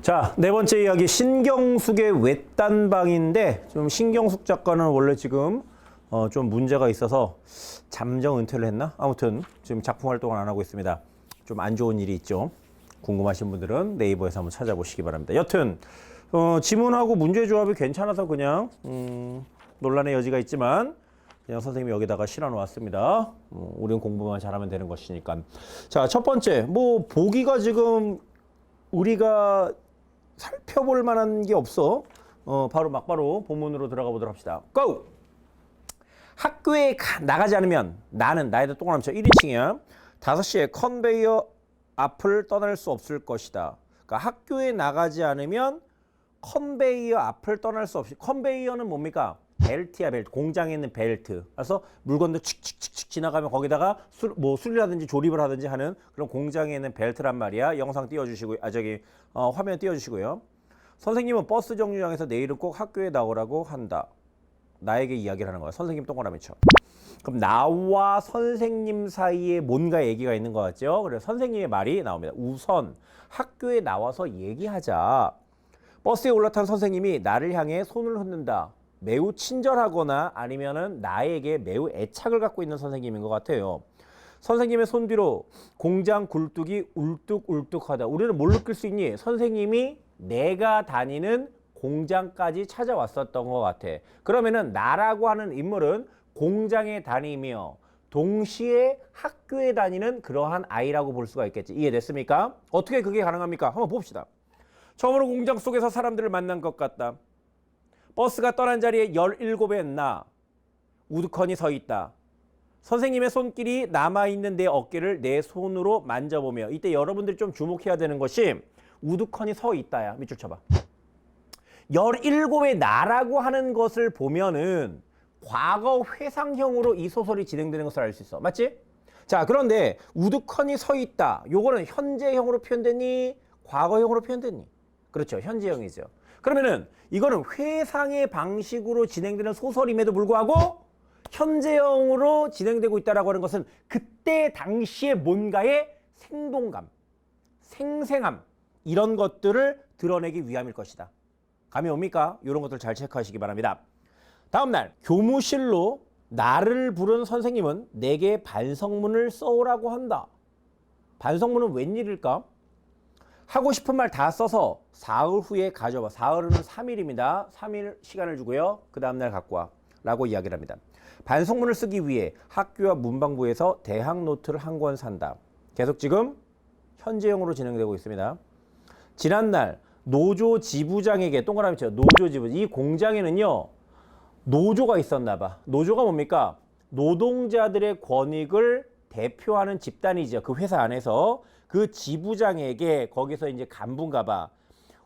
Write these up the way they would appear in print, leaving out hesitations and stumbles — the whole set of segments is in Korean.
자, 네 번째 이야기 신경숙의 외딴방인데 좀 신경숙 작가는 원래 지금 좀 문제가 있어서 잠정 은퇴를 했나? 아무튼 지금 작품 활동을 안 하고 있습니다. 좀 안 좋은 일이 있죠. 궁금하신 분들은 네이버에서 한번 찾아보시기 바랍니다. 여튼 지문하고 문제 조합이 괜찮아서 그냥 논란의 여지가 있지만 그냥 선생님이 여기다가 실어 놓았습니다. 우리는 공부만 잘하면 되는 것이니까. 자, 첫 번째 뭐 보기가 지금 우리가 살펴볼 만한 게 없어. 바로 막바로 본문으로 들어가 보도록 합시다. 고! 학교에 나가지 않으면 나는 나이도 동그라미 쳐 1인칭이야. 5시에 컨베이어 앞을 떠날 수 없을 것이다. 그러니까 학교에 나가지 않으면 컨베이어 앞을 떠날 수 없이. 컨베이어는 뭡니까? 벨트야, 벨트. 공장에 있는 벨트. 그래서 물건도 칙칙칙칙 지나가면 거기다가 수리라든지 조립을 하든지 하는 그런 공장에 있는 벨트란 말이야. 영상 띄워주시고요. 화면 띄워주시고요. 선생님은 버스 정류장에서 내일은 꼭 학교에 나오라고 한다. 나에게 이야기를 하는 거야. 선생님 동그라미 쳐. 그럼 나와 선생님 사이에 뭔가 얘기가 있는 것 같죠? 그래서 선생님의 말이 나옵니다. 우선 학교에 나와서 얘기하자. 버스에 올라탄 선생님이 나를 향해 손을 흔든다. 매우 친절하거나 아니면은 나에게 매우 애착을 갖고 있는 선생님인 것 같아요. 선생님의 손 뒤로 공장 굴뚝이 울뚝울뚝하다. 우리는 뭘 느낄 수 있니? 선생님이 내가 다니는 공장까지 찾아왔었던 것 같아. 그러면은 나라고 하는 인물은 공장에 다니며 동시에 학교에 다니는 그러한 아이라고 볼 수가 있겠지. 이해됐습니까? 어떻게 그게 가능합니까? 한번 봅시다. 처음으로 공장 속에서 사람들을 만난 것 같다. 버스가 떠난 자리에 17의 나 우두커니 서 있다. 선생님의 손길이 남아있는 내 어깨를 내 손으로 만져보며, 이때 여러분들이 좀 주목해야 되는 것이 우두커니 서 있다야. 밑줄 쳐봐. 17의 나라고 하는 것을 보면은 과거 회상형으로 이 소설이 진행되는 것을 알 수 있어. 맞지? 자, 그런데 우두커니 서 있다. 요거는 현재형으로 표현되니 과거형으로 표현되니? 그렇죠. 현재형이죠. 그러면은 이거는 회상의 방식으로 진행되는 소설임에도 불구하고 현재형으로 진행되고 있다라고 하는 것은 그때 당시에 뭔가의 생동감, 생생함, 이런 것들을 드러내기 위함일 것이다. 감이 옵니까? 이런 것들 잘 체크하시기 바랍니다. 다음 날 교무실로 나를 부른 선생님은 내게 반성문을 써오라고 한다. 반성문은 웬일일까? 하고 싶은 말 다 써서 사흘 후에 가져와. 사흘은 3일입니다. 3일 시간을 주고요. 그 다음날 갖고 와. 라고 이야기를 합니다. 반성문을 쓰기 위해 학교와 문방구에서 대학 노트를 한 권 산다. 계속 지금 현재형으로 진행되고 있습니다. 지난날 노조 지부장에게 동그라미 쳐. 노조 지부장. 이 공장에는요. 노조가 있었나 봐. 노조가 뭡니까? 노동자들의 권익을 대표하는 집단이죠. 그 회사 안에서. 그 지부장에게 거기서 이제 간부인가 봐.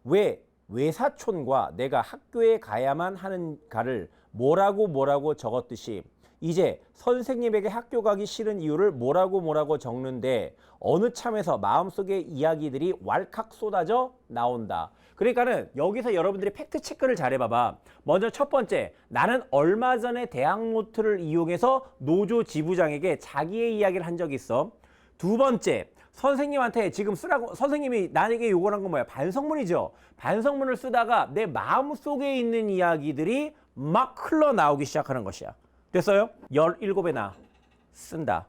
왜 외사촌과 내가 학교에 가야만 하는가를 뭐라고 적었듯이 이제 선생님에게 학교 가기 싫은 이유를 뭐라고 적는데 어느 참에서 마음속의 이야기들이 왈칵 쏟아져 나온다. 그러니까는 여기서 여러분들이 팩트 체크를 잘 해봐봐. 먼저 첫 번째, 나는 얼마 전에 대학 노트를 이용해서 노조 지부장에게 자기의 이야기를 한 적이 있어. 두 번째, 선생님한테 지금 쓰라고 선생님이 나에게 요구한 건 뭐야? 반성문이죠. 반성문을 쓰다가 내 마음속에 있는 이야기들이 막 흘러나오기 시작하는 것이야. 됐어요? 17의 나 쓴다.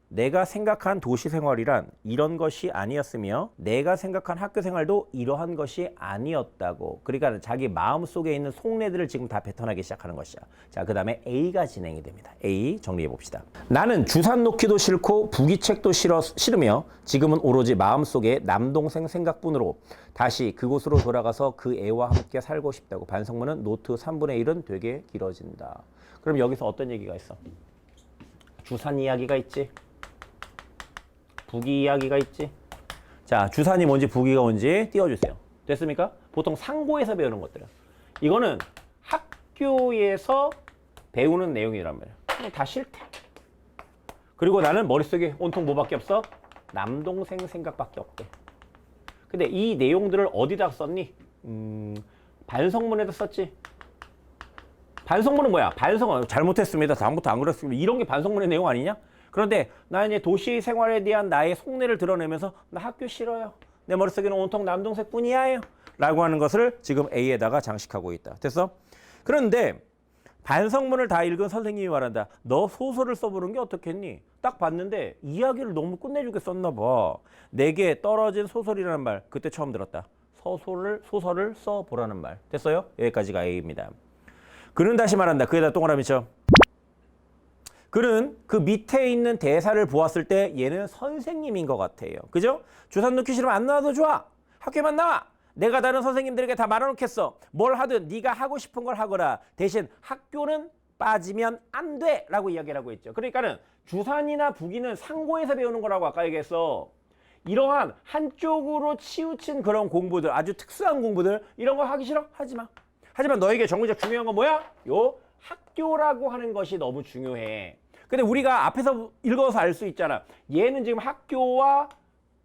내가 생각한 도시 생활이란 이런 것이 아니었으며 내가 생각한 학교 생활도 이러한 것이 아니었다고. 그러니까 자기 마음속에 있는 속내들을 지금 다 뱉어나기 시작하는 것이야. 자, 그 다음에 A가 진행이 됩니다. A 정리해 봅시다. 나는 주산 놓기도 싫고 부기책도 싫으며 지금은 오로지 마음속에 남동생 생각뿐으로 다시 그곳으로 돌아가서 그 애와 함께 살고 싶다고. 반성문은 노트 3분의 1은 되게 길어진다. 그럼 여기서 어떤 얘기가 있어? 주산 이야기가 있지. 부기 이야기가 있지. 자, 주산이 뭔지 부기가 뭔지 띄워주세요. 됐습니까? 보통 상고에서 배우는 것들이야. 이거는 학교에서 배우는 내용이란 말이야. 다 싫대. 그리고 나는 머릿속에 온통 뭐밖에 없어? 남동생 생각밖에 없대. 근데 이 내용들을 어디다 썼니? 반성문에다 썼지. 반성문은 뭐야? 반성은 잘못했습니다. 다음부터 안 그랬습니다. 이런 게 반성문의 내용 아니냐? 그런데 나 이제 도시 생활에 대한 나의 속내를 드러내면서 나 학교 싫어요. 내 머릿속에는 온통 남동생뿐이야요. 라고 하는 것을 지금 A에다가 장식하고 있다. 됐어? 그런데 반성문을 다 읽은 선생님이 말한다. 너 소설을 써보는 게 어떻겠니? 딱 봤는데 이야기를 너무 끝내주게 썼나 봐. 내게 떨어진 소설이라는 말 그때 처음 들었다. 소설을 써보라는 말. 됐어요? 여기까지가 A입니다. 그는 다시 말한다. 그에다 동그라미 쳐. 그는 그 밑에 있는 대사를 보았을 때 얘는 선생님인 것 같아요. 그죠? 주산 넣기 싫으면 안 나와도 좋아. 학교에만 나와. 내가 다른 선생님들에게 다 말해놓겠어. 뭘 하든 네가 하고 싶은 걸 하거라. 대신 학교는 빠지면 안 돼. 라고 이야기를 하고 있죠. 그러니까는 주산이나 부기는 상고에서 배우는 거라고 아까 얘기했어. 이러한 한쪽으로 치우친 그런 공부들, 아주 특수한 공부들, 이런 거 하기 싫어? 하지 마. 하지만 너에게 정말 중요한 건 뭐야? 요 학교라고 하는 것이 너무 중요해. 근데 우리가 앞에서 읽어서 알 수 있잖아. 얘는 지금 학교와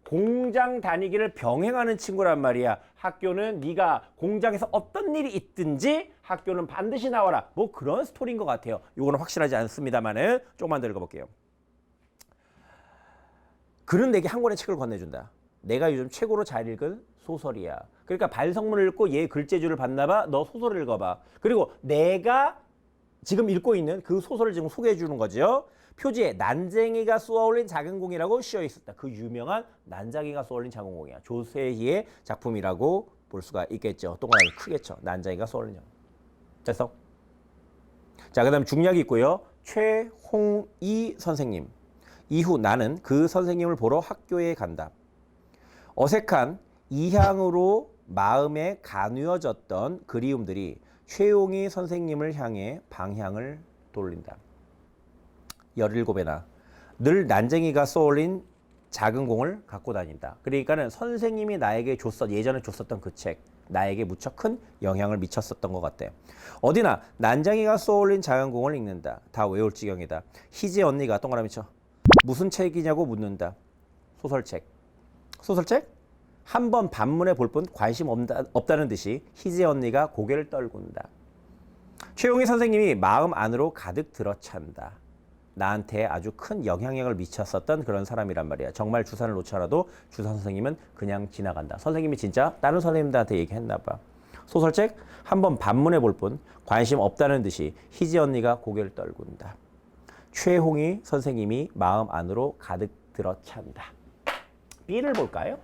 공장 다니기를 병행하는 친구란 말이야. 학교는 네가 공장에서 어떤 일이 있든지 학교는 반드시 나와라. 뭐 그런 스토리인 것 같아요. 이거는 확실하지 않습니다만은 조금만 더 읽어볼게요. 그는 내게 한 권의 책을 건네준다. 내가 요즘 최고로 잘 읽은 소설이야. 그러니까 반성문을 읽고 얘 글재주를 봤나 봐. 너 소설을 읽어봐. 그리고 내가 지금 읽고 있는 그 소설을 지금 소개해 주는 거죠. 표지에 난쟁이가 쏘아올린 작은 공이라고 씌어 있었다. 그 유명한 난쟁이가 쏘아올린 작은 공이야. 조세희의 작품이라고 볼 수가 있겠죠. 동그라미 크게 쳐. 난쟁이가 쏘아올린 작은 공. 됐어? 자, 그 다음 중략이 있고요. 최홍이 선생님. 이후 나는 그 선생님을 보러 학교에 간다. 어색한 이향으로 마음에 가누어졌던 그리움들이 최홍이 선생님을 향해 방향을 돌린다. 17에나 늘 난쟁이가 쏘올린 작은 공을 갖고 다닌다. 그러니까는 선생님이 나에게 예전에 줬었던 그 책, 나에게 무척 큰 영향을 미쳤었던 것 같아. 어디나 난쟁이가 쏘올린 작은 공을 읽는다. 다 외울 지경이다. 희지 언니가 동그라미 쳐. 무슨 책이냐고 묻는다. 소설책. 소설책? 한번 반문해 볼 뿐 관심 없다는 듯이 희지 언니가 고개를 떨군다. 최용희 선생님이 마음 안으로 가득 들어찬다. 나한테 아주 큰 영향력을 미쳤었던 그런 사람이란 말이야. 정말 주산을 놓지 않아도 주산 선생님은 그냥 지나간다. 선생님이 진짜 다른 선생님들한테 얘기했나 봐. 소설책 한번 반문해 볼 뿐 관심 없다는 듯이 희지 언니가 고개를 떨군다. 최홍희 선생님이 마음 안으로 가득 들어찬다. B를 볼까요?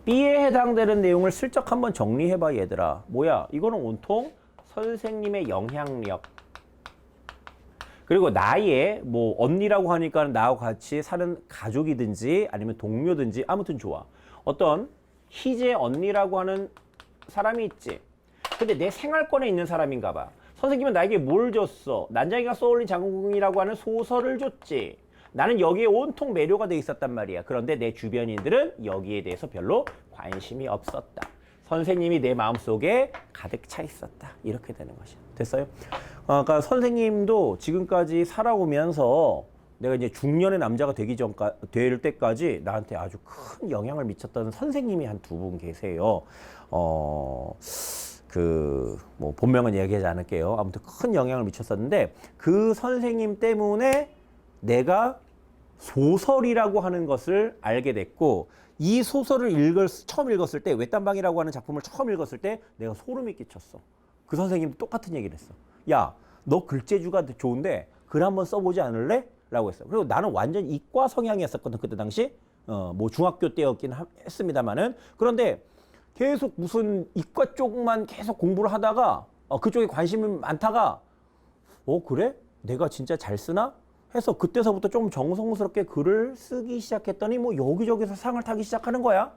B에 해당되는 내용을 슬쩍 한번 정리해봐 얘들아. 뭐야? 이거는 온통 선생님의 영향력. 그리고 나의 뭐 언니라고 하니까 나하고 같이 사는 가족이든지 아니면 동료든지 아무튼 좋아. 어떤 희재 언니라고 하는 사람이 있지. 근데 내 생활권에 있는 사람인가 봐. 선생님은 나에게 뭘 줬어? 난쟁이가 쏘올린 장군이라고 하는 소설을 줬지. 나는 여기에 온통 매료가 돼 있었단 말이야. 그런데 내 주변인들은 여기에 대해서 별로 관심이 없었다. 선생님이 내 마음속에 가득 차 있었다. 이렇게 되는 것이야. 됐어요? 그러니까 선생님도 지금까지 살아오면서 내가 이제 중년의 남자가 될 때까지 나한테 아주 큰 영향을 미쳤던 선생님이 한 2분 계세요. 뭐 본명은 얘기하지 않을게요. 아무튼 큰 영향을 미쳤었는데 그 선생님 때문에 내가 소설이라고 하는 것을 알게 됐고 이 소설을 처음 읽었을 때 외딴방이라고 하는 작품을 처음 읽었을 때 내가 소름이 끼쳤어. 그 선생님도 똑같은 얘기를 했어. 야, 너 글재주가 좋은데 글 한번 써보지 않을래? 라고 했어. 그리고 나는 완전 이과 성향이었었거든 그때 당시. 뭐 중학교 때였긴 했습니다만은. 그런데 계속 무슨 이과 쪽만 계속 공부를 하다가 그쪽에 관심이 많다가 그래? 내가 진짜 잘 쓰나? 해서 그때서부터 좀 정성스럽게 글을 쓰기 시작했더니 뭐 여기저기서 상을 타기 시작하는 거야.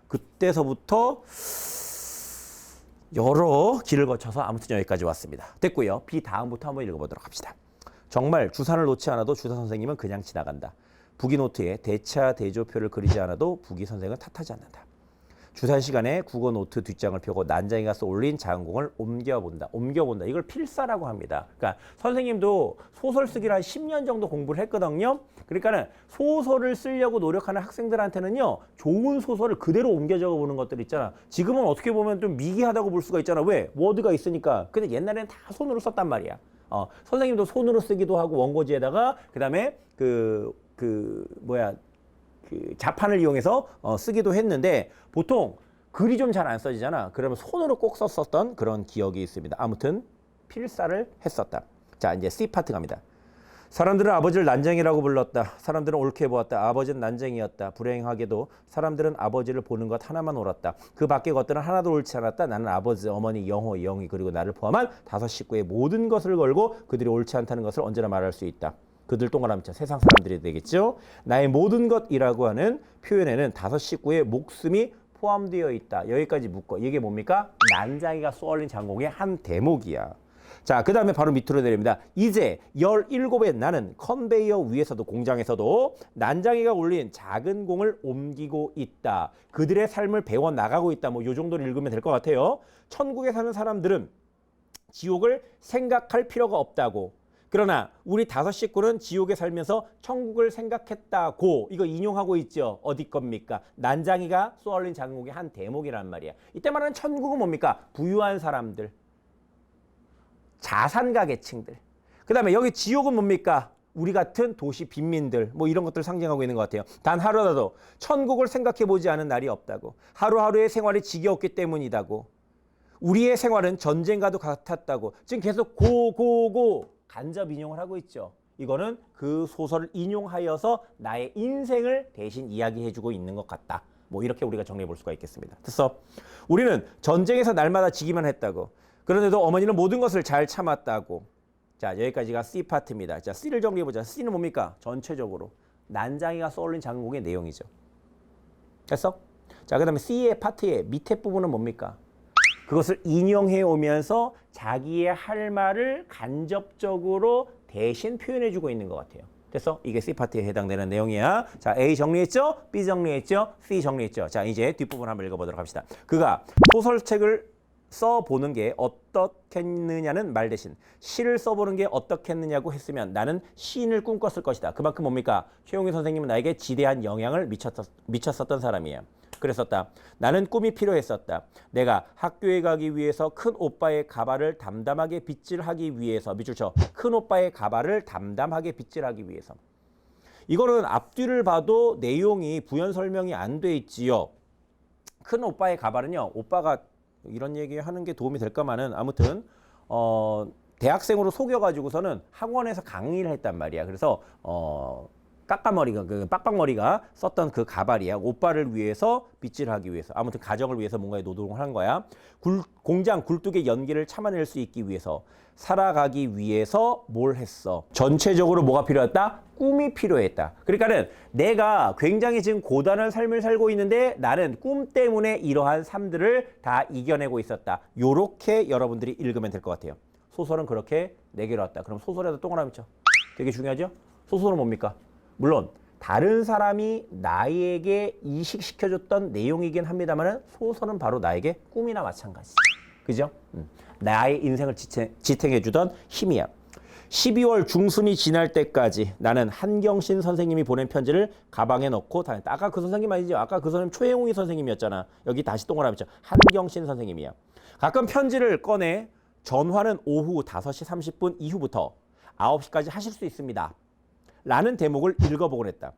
그때서부터 여러 길을 거쳐서 아무튼 여기까지 왔습니다. 됐고요. B 다음부터 한번 읽어보도록 합시다. 정말 주산을 놓지 않아도 주산 선생님은 그냥 지나간다. 부기 노트에 대차 대조표를 그리지 않아도 부기 선생은 탓하지 않는다. 주산 시간에 국어 노트 뒷장을 펴고 난쟁이가 쏘올린 작은 공을 옮겨본다. 이걸 필사라고 합니다. 그러니까 선생님도 소설 쓰기를 한 10년 정도 공부를 했거든요. 그러니까는 소설을 쓰려고 노력하는 학생들한테는요. 좋은 소설을 그대로 옮겨 적어보는 것들 있잖아. 지금은 어떻게 보면 좀 미개하다고 볼 수가 있잖아. 왜? 워드가 있으니까. 근데 옛날에는 다 손으로 썼단 말이야. 선생님도 손으로 쓰기도 하고 원고지에다가 그다음에 그 자판을 이용해서 쓰기도 했는데 보통 글이 좀 잘 안 써지잖아. 그러면 손으로 꼭 썼었던 그런 기억이 있습니다. 아무튼 필사를 했었다. 자, 이제 C 파트 갑니다. 사람들은 아버지를 난쟁이라고 불렀다. 사람들은 옳게 보았다. 아버지는 난쟁이였다. 불행하게도 사람들은 아버지를 보는 것 하나만 옳았다. 그 밖의 것들은 하나도 옳지 않았다. 나는 아버지, 어머니, 영호, 영희 그리고 나를 포함한 5 식구의 모든 것을 걸고 그들이 옳지 않다는 것을 언제나 말할 수 있다. 그들 동그라미 쳐 세상 사람들이 되겠죠. 나의 모든 것이라고 하는 표현에는 5 식구의 목숨이 포함되어 있다. 여기까지 묶어. 이게 뭡니까? 난장이가 쏘아올린 장공의 한 대목이야. 자, 그 다음에 바로 밑으로 내립니다. 이제 17의 나는 컨베이어 위에서도 공장에서도 난장이가 올린 작은 공을 옮기고 있다. 그들의 삶을 배워나가고 있다. 뭐 요 정도를 읽으면 될 것 같아요. 천국에 사는 사람들은 지옥을 생각할 필요가 없다고. 그러나 우리 5 식구는 지옥에 살면서 천국을 생각했다고. 이거 인용하고 있죠. 어디 겁니까? 난장이가 쏘아올린 작은 공의 한 대목이란 말이야. 이때 말하는 천국은 뭡니까? 부유한 사람들. 자산가 계층들. 그 다음에 여기 지옥은 뭡니까? 우리 같은 도시 빈민들. 뭐 이런 것들을 상징하고 있는 것 같아요. 단 하루라도 천국을 생각해보지 않은 날이 없다고. 하루하루의 생활이 지겨웠기 때문이다고. 우리의 생활은 전쟁과도 같았다고. 지금 계속 고고고 간접 인용을 하고 있죠. 이거는 그 소설을 인용하여서 나의 인생을 대신 이야기해주고 있는 것 같다. 뭐 이렇게 우리가 정리해 볼 수가 있겠습니다. 됐어? 우리는 전쟁에서 날마다 지기만 했다고. 그런데도 어머니는 모든 것을 잘 참았다고. 자, 여기까지가 C 파트입니다. 자, C를 정리해보자. C는 뭡니까? 전체적으로 난장이가 쏘올린 장공의 내용이죠. 됐어? 자, 그 다음에 C의 파트의 밑에 부분은 뭡니까? 그것을 인용해 오면서 자기의 할 말을 간접적으로 대신 표현해주고 있는 것 같아요. 됐어? 이게 C 파트에 해당되는 내용이야. 자, A 정리했죠? B 정리했죠? C 정리했죠? 자, 이제 뒷부분 한번 읽어보도록 합시다. 그가 소설책을 써보는 게 어떻겠느냐는 말 대신 시를 써보는 게 어떻겠느냐고 했으면 나는 시인을 꿈꿨을 것이다. 그만큼 뭡니까? 최용희 선생님은 나에게 지대한 영향을 미쳤었던 사람이에요. 그랬었다. 나는 꿈이 필요했었다. 내가 학교에 가기 위해서 큰 오빠의 가발을 담담하게 빗질하기 위해서 밑줄 쳐. 큰 오빠의 가발을 담담하게 빗질하기 위해서. 이거는 앞뒤를 봐도 내용이 부연 설명이 안 돼 있지요. 큰 오빠의 가발은요. 오빠가 이런 얘기 하는 게 도움이 될까마는 아무튼 대학생으로 속여가지고서는 학원에서 강의를 했단 말이야. 그래서 까까머리가 그 빡빡머리가 썼던 그 가발이야. 오빠를 위해서 빗질하기 위해서. 아무튼 가정을 위해서 뭔가의 노동을 한 거야. 공장 굴뚝의 연기를 참아낼 수 있기 위해서. 살아가기 위해서 뭘 했어? 전체적으로 뭐가 필요했다? 꿈이 필요했다. 그러니까는 내가 굉장히 지금 고단한 삶을 살고 있는데 나는 꿈 때문에 이러한 삶들을 다 이겨내고 있었다. 요렇게 여러분들이 읽으면 될 것 같아요. 소설은 그렇게 4개로 왔다. 그럼 소설에도 동그라미 쳐. 되게 중요하죠? 소설은 뭡니까? 물론 다른 사람이 나에게 이식시켜줬던 내용이긴 합니다만 소설은 바로 나에게 꿈이나 마찬가지. 그죠? 나의 인생을 지탱해주던 힘이야. 12월 중순이 지날 때까지 나는 한경신 선생님이 보낸 편지를 가방에 넣고 다녔다. 아까 그 선생님 아니죠? 아까 그 선생님 초행웅이 선생님이었잖아. 여기 다시 동그라미 쳐. 한경신 선생님이야. 가끔 편지를 꺼내 전화는 오후 5시 30분 이후부터 9시까지 하실 수 있습니다. 라는 대목을 읽어보곤 했다.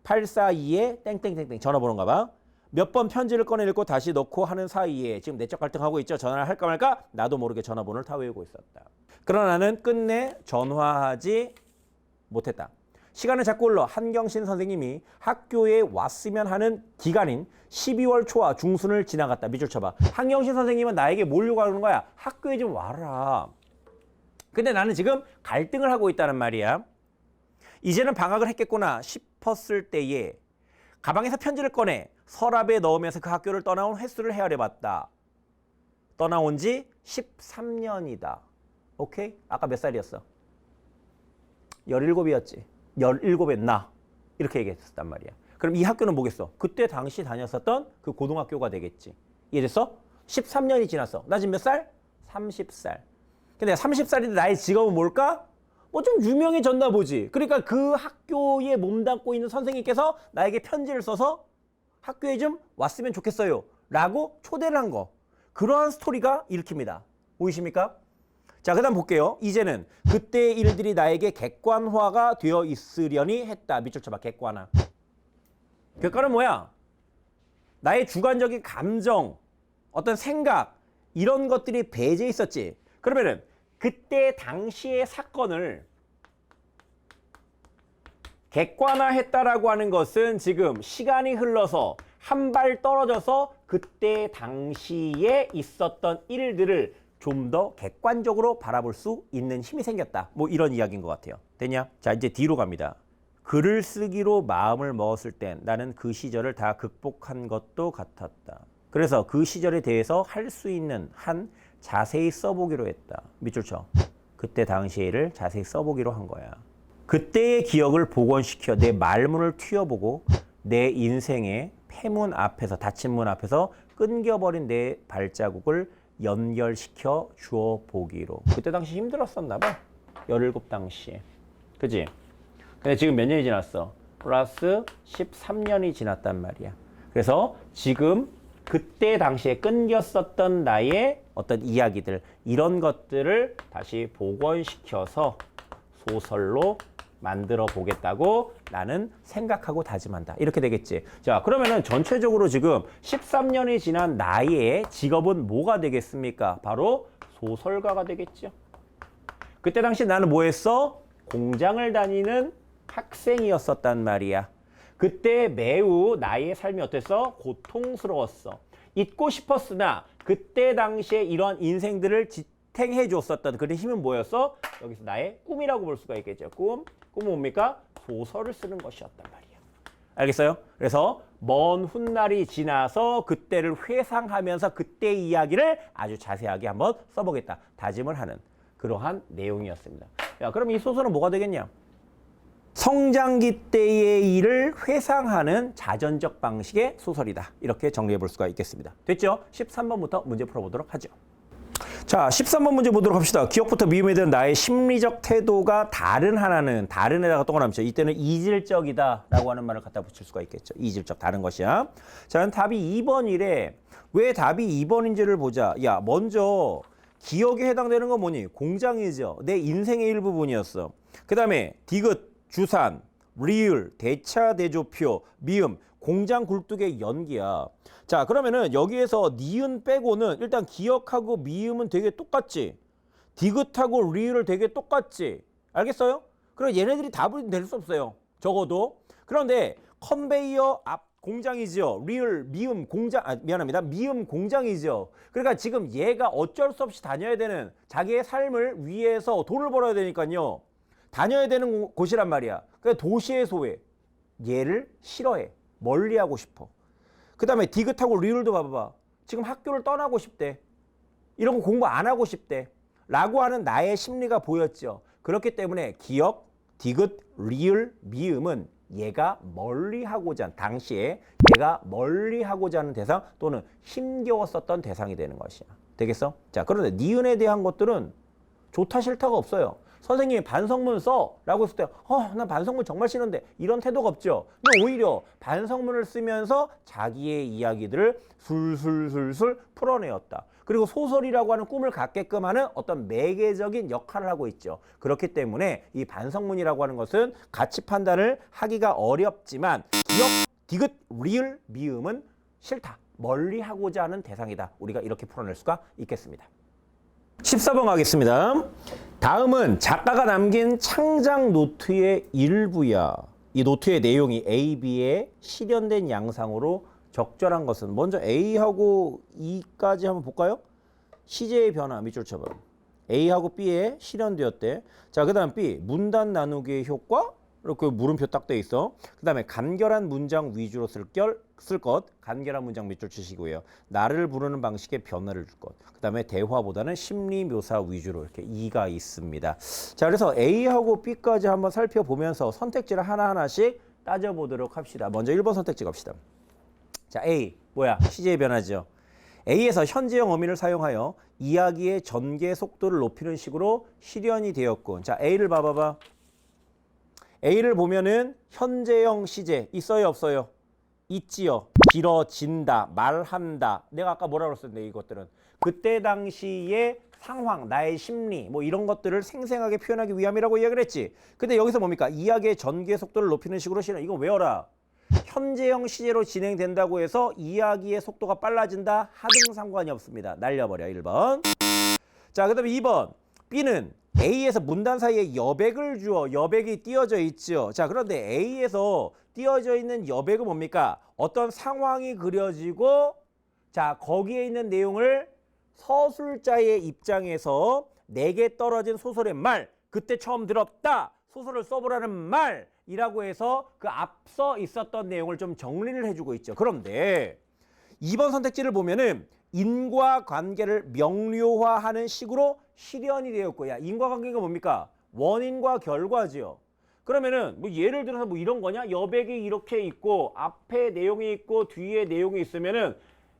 842에 땡땡땡땡 전화번호인가 봐. 몇 번 편지를 꺼내 읽고 다시 넣고 하는 사이에 지금 내적 갈등하고 있죠. 전화를 할까 말까? 나도 모르게 전화번호를 다 외우고 있었다. 그러나 나는 끝내 전화하지 못했다. 시간은 자꾸 흘러 한경신 선생님이 학교에 왔으면 하는 기간인 12월 초와 중순을 지나갔다. 밑줄 쳐봐. 한경신 선생님은 나에게 뭘 요구하는 거야? 학교에 좀 와라. 근데 나는 지금 갈등을 하고 있다는 말이야. 이제는 방학을 했겠구나 싶었을 때에 가방에서 편지를 꺼내 서랍에 넣으면서 그 학교를 떠나온 횟수를 헤아려봤다. 떠나온 지 13년이다. 오케이? 아까 몇 살이었어? 17이었지. 17의 나. 이렇게 얘기했단 말이야. 그럼 이 학교는 뭐겠어? 그때 당시 다녔었던 그 고등학교가 되겠지. 이해됐어? 13년이 지났어. 나 지금 몇 살? 30살. 근데 30살인데 나의 직업은 뭘까? 뭐 좀 유명해졌나 보지. 그러니까 그 학교에 몸담고 있는 선생님께서 나에게 편지를 써서 학교에 좀 왔으면 좋겠어요 라고 초대를 한 거. 그러한 스토리가 일으킵니다. 보이십니까? 자, 그 다음 볼게요. 이제는 그때의 일들이 나에게 객관화가 되어 있으려니 했다. 밑줄 쳐봐. 객관화. 그러니까는 뭐야? 나의 주관적인 감정, 어떤 생각 이런 것들이 배제해 있었지. 그러면은 그때 당시의 사건을 객관화했다라고 하는 것은 지금 시간이 흘러서 한 발 떨어져서 그때 당시에 있었던 일들을 좀 더 객관적으로 바라볼 수 있는 힘이 생겼다. 뭐 이런 이야기인 것 같아요. 됐냐? 자, 이제 뒤로 갑니다. 글을 쓰기로 마음을 먹었을 땐 나는 그 시절을 다 극복한 것도 같았다. 그래서 그 시절에 대해서 할 수 있는 한 자세히 써보기로 했다. 밑줄 쳐. 그때 당시를 자세히 써보기로 한 거야. 그때의 기억을 복원시켜 내 말문을 튀어보고 내 인생의 폐문 앞에서, 닫힌 문 앞에서 끊겨버린 내 발자국을 연결시켜 주어 보기로. 그때 당시 힘들었었나 봐. 17 당시에. 그지? 근데 지금 몇 년이 지났어? 플러스 13년이 지났단 말이야. 그래서 지금 그때 당시에 끊겼었던 나의 어떤 이야기들, 이런 것들을 다시 복원시켜서 소설로 만들어 보겠다고 나는 생각하고 다짐한다. 이렇게 되겠지. 자, 그러면은 전체적으로 지금 13년이 지난 나의 직업은 뭐가 되겠습니까? 바로 소설가가 되겠죠. 그때 당시 나는 뭐 했어? 공장을 다니는 학생이었었단 말이야. 그때 매우 나의 삶이 어땠어? 고통스러웠어. 잊고 싶었으나 그때 당시에 이런 인생들을 지탱해 줬었던 그런 힘은 뭐였어? 여기서 나의 꿈이라고 볼 수가 있겠죠. 꿈은 뭡니까? 소설을 쓰는 것이었단 말이야. 알겠어요? 그래서 먼 훗날이 지나서 그때를 회상하면서 그때 이야기를 아주 자세하게 한번 써보겠다. 다짐을 하는 그러한 내용이었습니다. 야, 그럼 이 소설은 뭐가 되겠냐? 성장기 때의 일을 회상하는 자전적 방식의 소설이다. 이렇게 정리해 볼 수가 있겠습니다. 됐죠? 13번부터 문제 풀어보도록 하죠. 자, 13번 문제 보도록 합시다. 기억부터 미움에 대한 나의 심리적 태도가 다른 하나는 다른에다가 동그라미죠. 이때는 이질적이다 라고 하는 말을 갖다 붙일 수가 있겠죠. 이질적, 다른 것이야. 자, 답이 2번이래. 왜 답이 2번인지를 보자. 야, 먼저 기억에 해당되는 건 뭐니? 공장이죠. 내 인생의 일부분이었어. 그 다음에 디귿, 주산, 리을, 대차, 대조표, 미음, 공장 굴뚝의 연기야. 자, 그러면은 여기에서 니은 빼고는 일단 기억하고 미음은 되게 똑같지. 디귿하고 리을을 되게 똑같지. 알겠어요? 그럼 얘네들이 답은 될 수 없어요. 적어도. 그런데 컨베이어 앞 공장이죠. 리을, 미음 공장, 미안합니다. 미음 공장이죠. 그러니까 지금 얘가 어쩔 수 없이 다녀야 되는 자기의 삶을 위해서 돈을 벌어야 되니까요. 다녀야 되는 곳이란 말이야. 그러니까 도시의 소외. 얘를 싫어해. 멀리하고 싶어. 그 다음에 디귿하고 리을도 봐봐. 지금 학교를 떠나고 싶대. 이런 거 공부 안 하고 싶대. 라고 하는 나의 심리가 보였죠. 그렇기 때문에 기억, 디귿, 리을, 미음은 얘가 멀리하고자 하는, 당시에 얘가 멀리하고자 하는 대상 또는 힘겨웠었던 대상이 되는 것이야. 되겠어? 자, 그런데 니은에 대한 것들은 좋다 싫다가 없어요. 선생님이 반성문 써 라고 했을 때 난 반성문 정말 싫은데 이런 태도가 없죠. 근데 오히려 반성문을 쓰면서 자기의 이야기들을 술술술술 풀어내었다. 그리고 소설이라고 하는 꿈을 갖게끔 하는 어떤 매개적인 역할을 하고 있죠. 그렇기 때문에 이 반성문이라고 하는 것은 가치 판단을 하기가 어렵지만 기억, 디귿, 리을, 미음은 싫다. 멀리하고자 하는 대상이다. 우리가 이렇게 풀어낼 수가 있겠습니다. 14번 가겠습니다. 다음은 작가가 남긴 창작 노트의 일부야. 이 노트의 내용이 A, B에 실현된 양상으로 적절한 것은 먼저 A하고 E까지 한번 볼까요? 시제의 변화 밑줄 쳐봐. A하고 B에 실현되었대. 자, 그 다음 B 문단 나누기의 효과 이렇게 물음표 딱 돼 있어. 그 다음에 간결한 문장 위주로 쓸 것. 간결한 문장 밑줄 치시고요. 나를 부르는 방식의 변화를 줄 것. 그 다음에 대화보다는 심리 묘사 위주로 이렇게 E가 있습니다. 자, 그래서 A하고 B까지 한번 살펴보면서 선택지를 하나하나씩 따져보도록 합시다. 먼저 1번 선택지 갑시다. 자, A 뭐야? 시제의 변화죠. A에서 현재형 어민을 사용하여 이야기의 전개 속도를 높이는 식으로 실현이 되었군. 자, A를 봐봐봐. A를 보면은 현재형 시제 있어요 없어요? 있지요. 길어진다, 말한다. 내가 아까 뭐라고 했었는데 이것들은 그때 당시의 상황, 나의 심리 뭐 이런 것들을 생생하게 표현하기 위함이라고 이야기를 했지. 근데 여기서 뭡니까? 이야기의 전개 속도를 높이는 식으로 실현. 이거 외워라. 현재형 시제로 진행된다고 해서 이야기의 속도가 빨라진다? 하등 상관이 없습니다. 날려버려 1번. 자, 그 다음에 2번. B는 A에서 문단 사이에 여백을 주어 여백이 띄어져 있죠. 자, 그런데 A에서 띄어져 있는 여백은 뭡니까? 어떤 상황이 그려지고 자, 거기에 있는 내용을 서술자의 입장에서 내게 떨어진 소설의 말, 그때 처음 들었다, 소설을 써보라는 말이라고 해서 그 앞서 있었던 내용을 좀 정리를 해주고 있죠. 그런데 2번 선택지를 보면은 인과관계를 명료화하는 식으로 실현이 되었고, 야, 인과관계가 뭡니까? 원인과 결과지요. 그러면은 뭐 예를 들어서 뭐 이런 거냐? 여백이 이렇게 있고 앞에 내용이 있고 뒤에 내용이 있으면은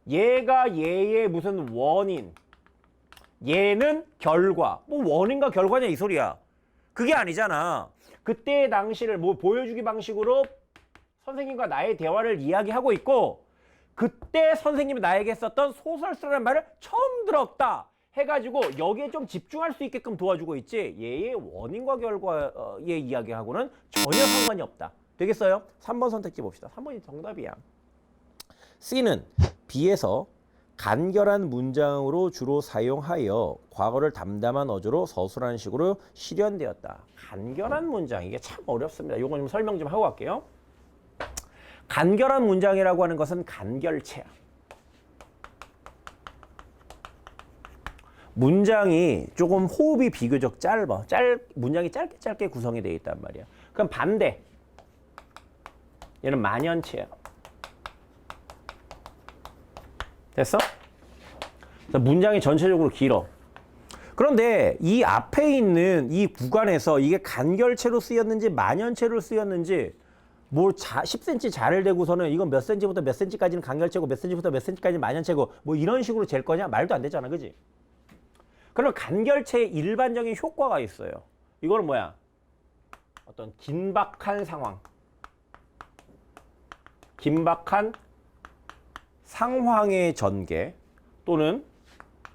얘가 얘의 무슨 원인, 얘는 결과. 뭐 원인과 결과냐 이 소리야. 그게 아니잖아. 그때 당시를 뭐 보여주기 방식으로 선생님과 나의 대화를 이야기하고 있고 그때 선생님이 나에게 썼던 소설서라는 말을 처음 들었다 해가지고 여기에 좀 집중할 수 있게끔 도와주고 있지 얘의 원인과 결과의 이야기하고는 전혀 상관이 없다. 되겠어요? 3번 선택지 봅시다. 3번이 정답이야. C는 B에서 간결한 문장으로 주로 사용하여 과거를 담담한 어조로 서술하는 식으로 실현되었다. 간결한 문장, 이게 참 어렵습니다. 이거 좀 설명 좀 하고 갈게요. 간결한 문장이라고 하는 것은 간결체야. 문장이 조금 호흡이 비교적 짧아. 문장이 짧게 구성이 되어 있단 말이야. 그럼 반대. 얘는 만연체야. 됐어? 문장이 전체적으로 길어. 그런데 이 앞에 있는 이 구간에서 이게 간결체로 쓰였는지 만연체로 쓰였는지 뭐 10cm 자를 대고서는 이건 몇 cm부터 몇 cm까지는 간결체고 몇 cm부터 몇 cm까지는 만연체고 뭐 이런 식으로 잴 거냐? 말도 안 되잖아. 그지? 그럼 간결체의 일반적인 효과가 있어요. 이거는 뭐야? 어떤 긴박한 상황. 긴박한 상황의 전개 또는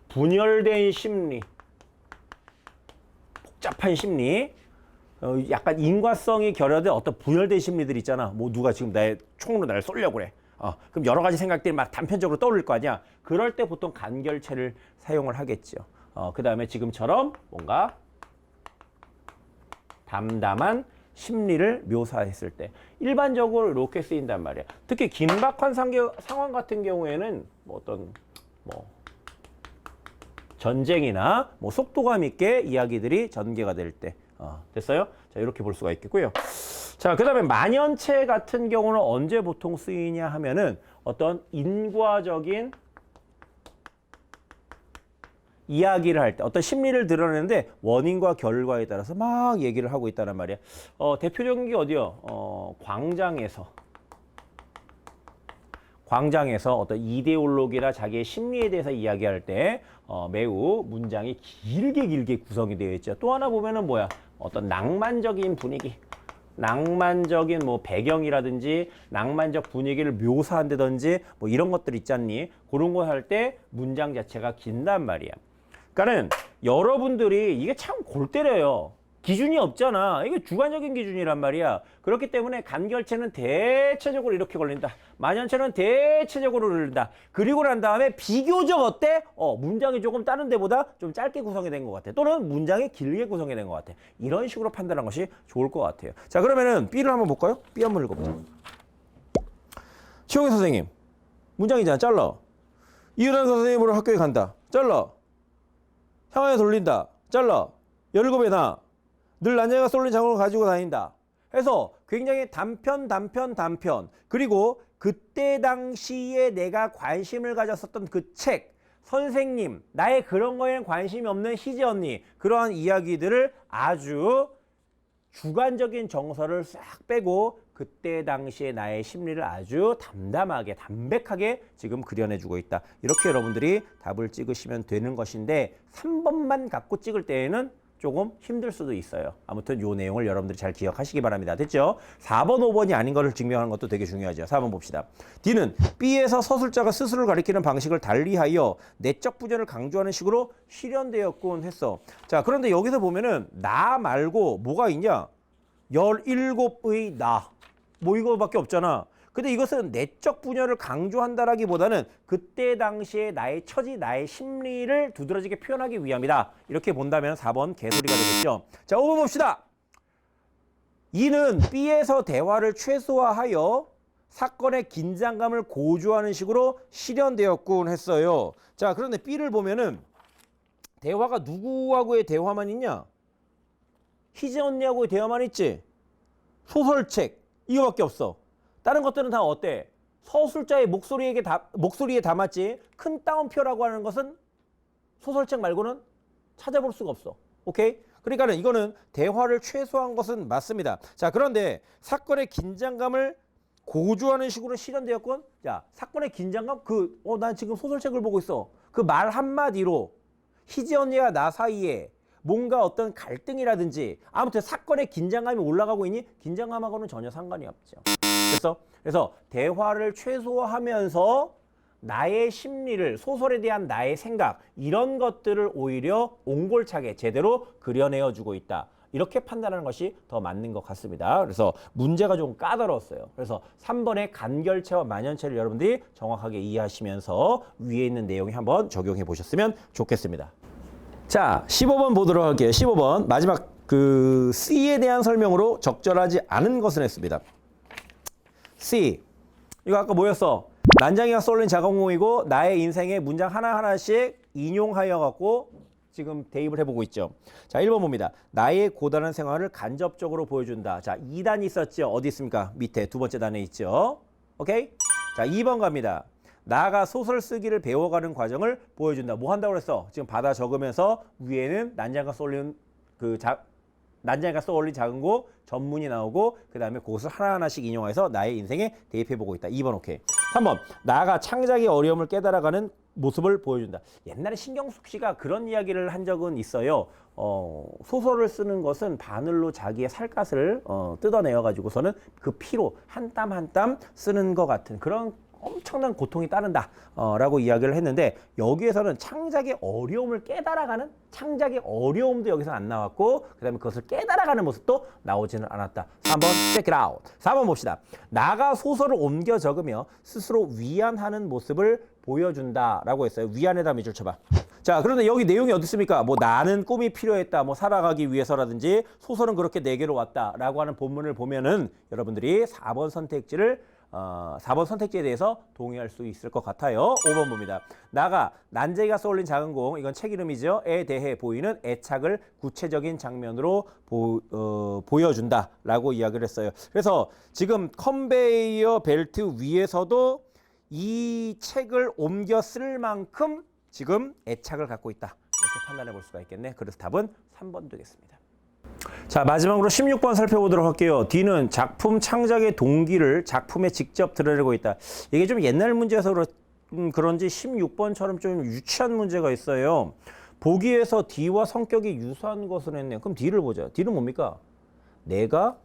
분열된 심리, 복잡한 심리, 약간 인과성이 결여된 어떤 분열된 심리들 있잖아. 뭐 누가 지금 나의 총으로 나를 쏘려고 그래. 그럼 여러 가지 생각들이 막 단편적으로 떠오를 거 아니야. 그럴 때 보통 간결체를 사용을 하겠죠. 그 다음에 지금처럼 뭔가 담담한 심리를 묘사했을 때 일반적으로 이렇게 쓰인단 말이야. 특히 긴박한 상황 같은 경우에는 뭐 어떤 뭐 전쟁이나 뭐 속도감 있게 이야기들이 전개가 될 때 됐어요? 자, 이렇게 볼 수가 있겠고요. 자, 그 다음에 만연체 같은 경우는 언제 보통 쓰이냐 하면은 어떤 인과적인 이야기를 할 때 어떤 심리를 드러내는데 원인과 결과에 따라서 막 얘기를 하고 있다는 말이야. 대표적인 게 어디요? 광장에서 어떤 이데올로기나 자기의 심리에 대해서 이야기할 때 매우 문장이 길게 구성이 되어 있죠. 또 하나 보면은 뭐야? 어떤 낭만적인 분위기, 낭만적인 뭐 배경이라든지 낭만적 분위기를 묘사한다든지 뭐 이런 것들 있잖니. 그런 거 할 때 문장 자체가 긴단 말이야. 그러니까는 여러분들이 이게 참 골 때려요. 기준이 없잖아. 이게 주관적인 기준이란 말이야. 그렇기 때문에 간결체는 대체적으로 이렇게 걸린다. 만연체는 대체적으로 걸린다. 그리고 난 다음에 비교적 어때? 문장이 조금 다른 데보다 좀 짧게 구성이 된 것 같아. 또는 문장이 길게 구성이 된 것 같아. 이런 식으로 판단하는 것이 좋을 것 같아요. 자, 그러면은 B를 한번 볼까요? B 한번 읽어보자. 최용희 선생님. 문장이잖아. 잘라. 이유란 선생님으로 학교에 간다. 잘라. 향하에 돌린다. 잘라. 17에 나. 늘 난쟁이가 쏠린 장으로 가지고 다닌다. 해서 굉장히 단편. 그리고 그때 당시에 내가 관심을 가졌었던 그 책, 선생님, 나의 그런 거에는 관심이 없는 희재 언니, 그러한 이야기들을 아주 주관적인 정서를 싹 빼고 그때 당시에 나의 심리를 아주 담담하게, 담백하게 지금 그려내주고 있다. 이렇게 여러분들이 답을 찍으시면 되는 것인데 3번만 갖고 찍을 때에는 조금 힘들 수도 있어요. 아무튼 이 내용을 여러분들이 잘 기억하시기 바랍니다. 됐죠? 4번, 5번이 아닌 것을 증명하는 것도 되게 중요하죠. 4번 봅시다. D는 B에서 서술자가 스스로를 가리키는 방식을 달리하여 내적 부전을 강조하는 식으로 실현되었군 했어. 자, 그런데 여기서 보면은 나 말고 뭐가 있냐? 17의 나. 뭐 이거밖에 없잖아. 근데 이것은 내적 분열을 강조한다라기보다는 그때 당시에 나의 처지, 나의 심리를 두드러지게 표현하기 위함이다. 이렇게 본다면 4번 개소리가 되겠죠. 자, 5번 봅시다. 이는 B에서 대화를 최소화하여 사건의 긴장감을 고조하는 식으로 실현되었군 했어요. 자, 그런데 B를 보면은 대화가 누구하고의 대화만 있냐? 희재 언니하고의 대화만 있지. 소설책 이거밖에 없어. 다른 것들은 다 어때? 서술자의 목소리에 담았지. 큰 따옴표라고 하는 것은 소설책 말고는 찾아볼 수가 없어. 오케이? 그러니까는 이거는 대화를 최소화한 것은 맞습니다. 자, 그런데 사건의 긴장감을 고조하는 식으로 실현되었건, 자, 사건의 긴장감? 난 지금 소설책을 보고 있어. 그 말 한마디로 희지 언니와 나 사이에 뭔가 어떤 갈등이라든지 아무튼 사건의 긴장감이 올라가고 있니? 긴장감하고는 전혀 상관이 없죠. 그래서 대화를 최소화하면서 나의 심리를, 소설에 대한 나의 생각, 이런 것들을 오히려 옹골차게 제대로 그려내어주고 있다. 이렇게 판단하는 것이 더 맞는 것 같습니다. 그래서 문제가 좀 까다로웠어요. 그래서 3번의 간결체와 만연체를 여러분들이 정확하게 이해하시면서 위에 있는 내용에 한번 적용해 보셨으면 좋겠습니다. 자, 15번 보도록 할게요. 15번 마지막 그 C에 대한 설명으로 적절하지 않은 것은 했습니다. C, 이거 아까 뭐였어? 난장이가 쏠린 자궁공이고 나의 인생의 문장 하나하나씩 인용하여 갖고 지금 대입을 해보고 있죠. 자, 1번 봅니다. 나의 고단한 생활을 간접적으로 보여준다. 자, 2단 있었죠? 어디 있습니까? 밑에 두 번째 단에 있죠. 오케이? 자, 2번 갑니다. 나가 소설 쓰기를 배워가는 과정을 보여준다. 뭐 한다고 그랬어? 지금 받아 적으면서 위에는 난장이가 쏠린 난장이가 쏘올린 자궁고 전문이 나오고 그 다음에 그것을 하나하나씩 인용해서 나의 인생에 대입해보고 있다. 2번 오케이. 3번 나가 창작의 어려움을 깨달아가는 모습을 보여준다. 옛날에 신경숙 씨가 그런 이야기를 한 적은 있어요. 소설을 쓰는 것은 바늘로 자기의 살갗을 뜯어내어 가지고서는 그 피로 한 땀 한 땀 쓰는 것 같은 그런 엄청난 고통이 따른다 라고 이야기를 했는데, 여기에서는 창작의 어려움을 깨달아가는, 창작의 어려움도 여기서 안 나왔고 그 다음에 그것을 깨달아가는 모습도 나오지는 않았다. 3번 check it out. 4번 봅시다. 나가 소설을 옮겨 적으며 스스로 위안하는 모습을 보여준다 라고 했어요. 위안에다 밑줄 쳐봐. 자, 그런데 여기 내용이 어디 있습니까? 뭐 나는 꿈이 필요했다, 뭐 살아가기 위해서라든지 소설은 그렇게 내게로 왔다 라고 하는 본문을 보면은 여러분들이 4번 선택지를 4번 선택지에 대해서 동의할 수 있을 것 같아요. 5번 봅니다. 나가 난쟁이가 쏘올린 작은 공, 이건 책 이름이죠. 에 대해 보이는 애착을 구체적인 장면으로 보여준다 라고 이야기를 했어요. 그래서 지금 컨베이어 벨트 위에서도 이 책을 옮겨 쓸 만큼 지금 애착을 갖고 있다. 이렇게 판단해 볼 수가 있겠네. 그래서 답은 3번 되겠습니다. 자, 마지막으로 16번 살펴보도록 할게요. D는 작품 창작의 동기를 작품에 직접 드러내고 있다. 이게 좀 옛날 문제여서 그런지 16번처럼 좀 유치한 문제가 있어요. 보기에서 D와 성격이 유사한 것을 했네요. 그럼 D를 보자. D는 뭡니까? 내가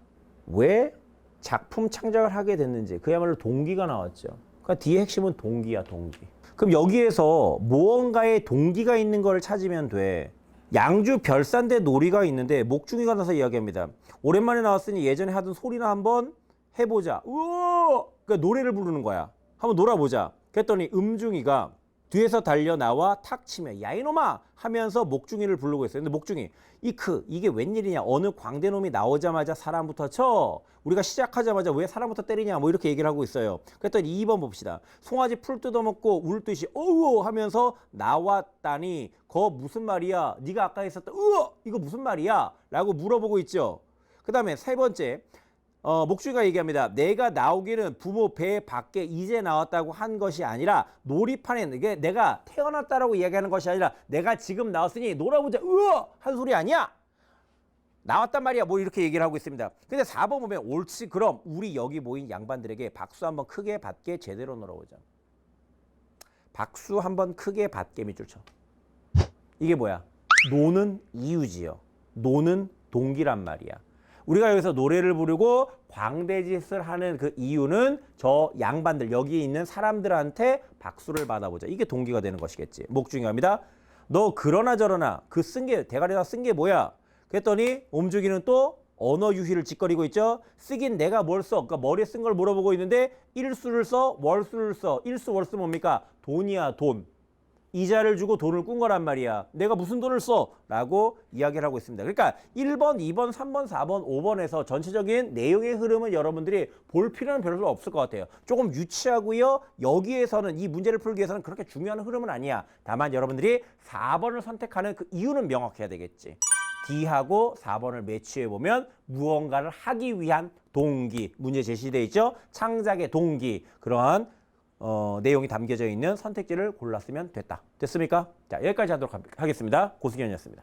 왜 작품 창작을 하게 됐는지, 그야말로 동기가 나왔죠. 그러니까 D의 핵심은 동기야, 동기. 그럼 여기에서 무언가의 동기가 있는 걸 찾으면 돼. 양주 별산대 놀이가 있는데 목중이가 나서 이야기합니다. 오랜만에 나왔으니 예전에 하던 소리나 한번 해보자. 우와! 그러니까 노래를 부르는 거야. 한번 놀아보자. 그랬더니 음중이가 뒤에서 달려 나와 탁 치며 야 이놈아 하면서 목중이를 부르고 있어요. 근데 목중이 이게 웬일이냐, 어느 광대놈이 나오자마자 사람부터 쳐, 우리가 시작하자마자 왜 사람부터 때리냐, 뭐 이렇게 얘기를 하고 있어요. 그랬더니 2번 봅시다. 송아지 풀 뜯어먹고 울 듯이 어우 하면서 나왔다니 거 무슨 말이야, 네가 아까 했었던 으어 이거 무슨 말이야 라고 물어보고 있죠. 그 다음에 세 번째, 목주가 얘기합니다. 내가 나오기는 부모 배 밖에 이제 나왔다고 한 것이 아니라 놀이판에, 이게 내가 태어났다라고 이야기하는 것이 아니라 내가 지금 나왔으니 놀아보자 으어 한 소리 아니야, 나왔단 말이야, 뭐 이렇게 얘기를 하고 있습니다. 근데 4번 보면 옳지, 그럼 우리 여기 모인 양반들에게 박수 한번 크게 받게 제대로 놀아보자. 박수 한번 크게 받게 밑줄 쳐. 이게 뭐야? 노는 이유지요. 노는 동기란 말이야. 우리가 여기서 노래를 부르고 광대짓을 하는 그 이유는 저 양반들, 여기 있는 사람들한테 박수를 받아보자. 이게 동기가 되는 것이겠지. 목중요합니다. 너 그러나 저러나 그 쓴 게, 대가리에다 쓴 게 뭐야? 그랬더니 옴죽이는 또 언어 유희를 짓거리고 있죠. 쓰긴 내가 뭘 써? 그러니까 머리에 쓴 걸 물어보고 있는데 일수를 써, 월수를 써. 일수, 월수 뭡니까? 돈이야, 돈. 이자를 주고 돈을 꾼 거란 말이야. 내가 무슨 돈을 써? 라고 이야기를 하고 있습니다. 그러니까 1번, 2번, 3번, 4번, 5번에서 전체적인 내용의 흐름은 여러분들이 볼 필요는 별로 없을 것 같아요. 조금 유치하고요. 여기에서는 이 문제를 풀기 위해서는 그렇게 중요한 흐름은 아니야. 다만 여러분들이 4번을 선택하는 그 이유는 명확해야 되겠지. D하고 4번을 매치해보면 무언가를 하기 위한 동기, 문제 제시되어 있죠. 창작의 동기, 그러한 내용이 담겨져 있는 선택지를 골랐으면 됐다. 됐습니까? 자, 여기까지 하도록 하겠습니다. 고승현이었습니다.